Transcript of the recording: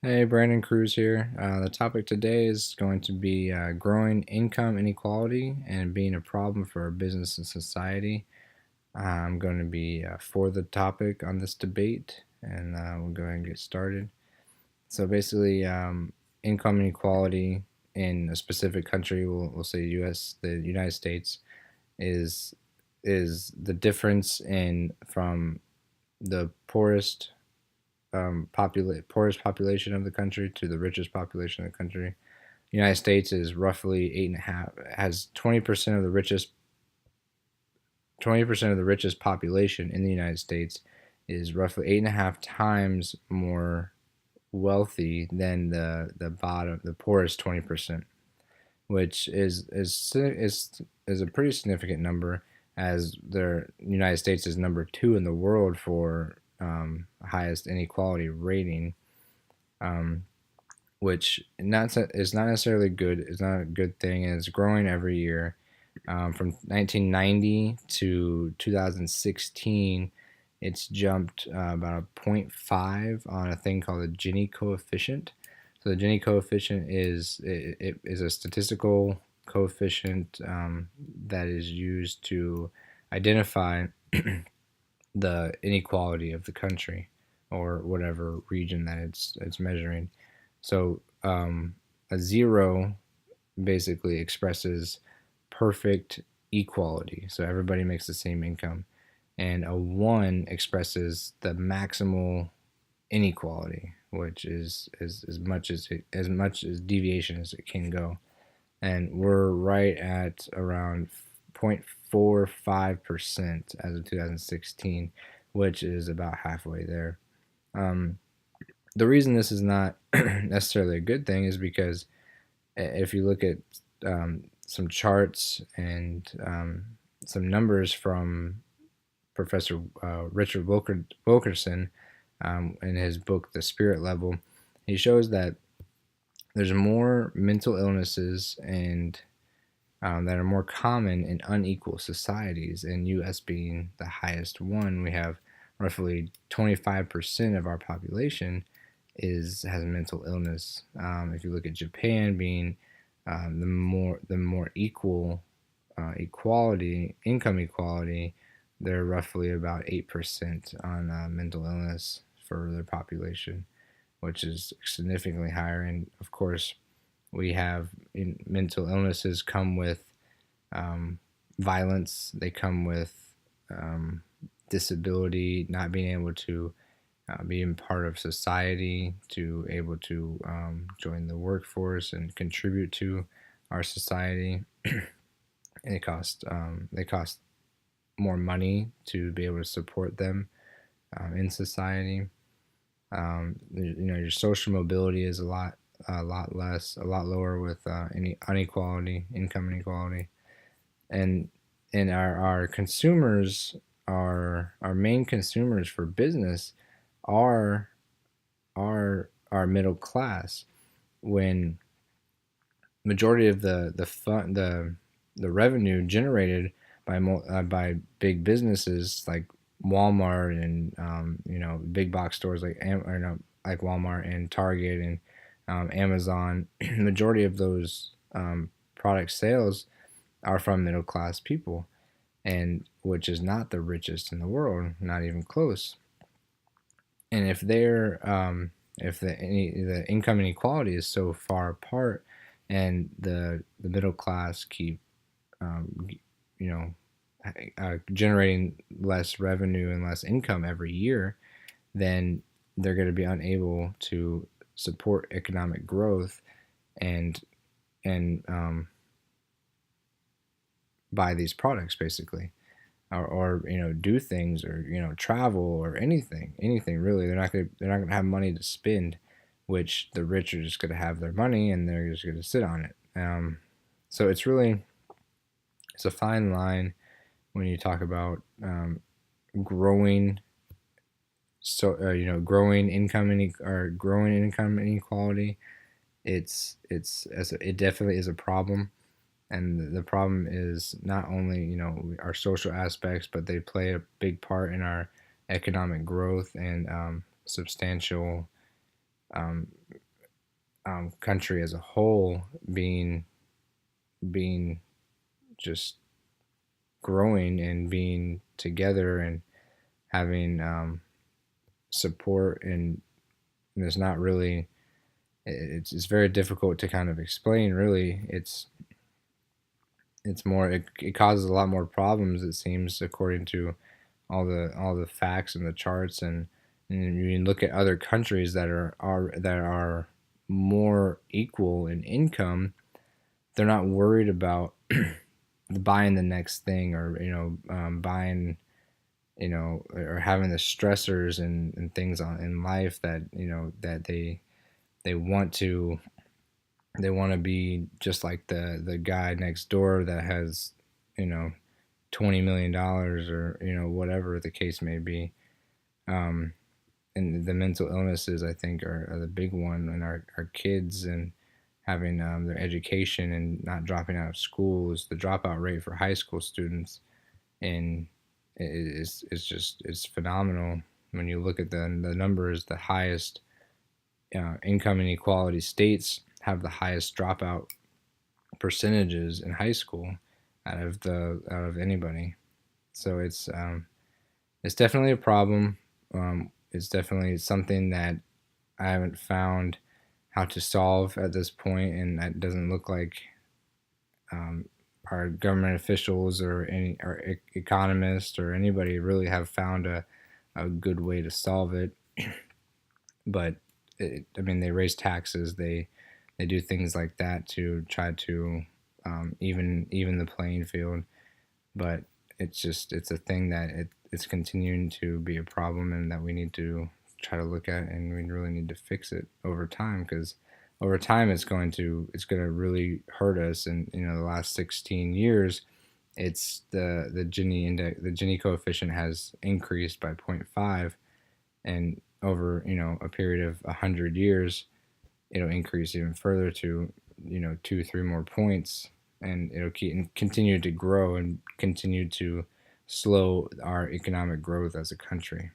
Hey, Brandon Cruz here. The topic today is going to be growing income inequality and being a problem for our business and society. I'm going to be for the topic on this debate, and we'll go ahead and get started. So basically, income inequality in a specific country, we'll say U.S., the United States, is the difference in from the poorest population of the country to the richest population of the country. The United States is roughly eight and a half has 20% of the richest 20% of the richest population in the United States is roughly 8.5 times more wealthy than the poorest 20%, which is a pretty significant number, as the United States is number two in the world for highest inequality rating, um, which is not necessarily good. It's not a good thing, and it's growing every year. From 1990 to 2016, it's jumped about a zero point 0.5 on a thing called the Gini coefficient. So the Gini coefficient it is a statistical coefficient that is used to identify the inequality of the country or whatever region that it's measuring. So a zero basically expresses perfect equality, so everybody makes the same income, and a one expresses the maximal inequality, which is as much as deviation as it can go, and we're right at around 0.45% as of 2016, which is about halfway there. Um, the reason this is not necessarily a good thing is because if you look at some charts and some numbers from Professor Richard Wilkinson in his book, The Spirit Level, he shows that there's more mental illnesses and that are more common in unequal societies, and U.S. being the highest one. We have roughly 25% of our population has mental illness. If you look at Japan being the more equal income equality, they're roughly about 8% on mental illness for their population, which is significantly higher. And of course, we have mental illnesses come with violence. They come with disability, not being able to being part of society, to able to join the workforce and contribute to our society. And they cost more money to be able to support them in society. Your social mobility is a lot less, a lot lower with any income inequality, and our consumers, our main consumers for business are middle class, when majority of the revenue generated by big businesses like Walmart and big box stores like Walmart and Target and Amazon. Majority of those product sales are from middle class people, and which is not the richest in the world, not even close. And if the income inequality is so far apart, and the middle class keep um, you know generating less revenue and less income every year, then they're going to be unable to support economic growth and and buy these products basically, or do things, or travel, or anything really. They're not gonna have money to spend, which the rich are just gonna have their money and they're just gonna sit on it. So it's a fine line when you talk about growing growing income inequality. It definitely is a problem, and the problem is not only our social aspects, but they play a big part in our economic growth and substantial um, country as a whole being just growing and being together and having support, and there's not really, it's very difficult to kind of explain, really. It's more, it causes a lot more problems, it seems, according to all the facts and the charts. And you look at other countries that are more equal in income, they're not worried about buying the next thing, or buying, or having the stressors and things in life that that they want to they want to be just like the guy next door that has, you know $20 million, or whatever the case may be. um and the mental illnesses, I think, are the big one, and our kids, and having their education and not dropping out of schools. The dropout rate for high school students and is just, it's phenomenal. When you look at the numbers, the highest income inequality states have the highest dropout percentages in high school out of anybody. So it's definitely a problem. It's definitely something that I haven't found how to solve at this point, and it doesn't look like um, our government officials or any or economists or anybody really have found a good way to solve it. But I mean, they raise taxes, they do things like that to try to even the playing field. But it's a thing that it's continuing to be a problem, and that we need to try to look at, and we really need to fix it over time, because over time it's going to really hurt us. And the last 16 years, it's the Gini index, the Gini coefficient has increased by zero point 0.5, and over a period of 100 years it'll increase even further to 2 3 more points, and it'll continue to grow and continue to slow our economic growth as a country.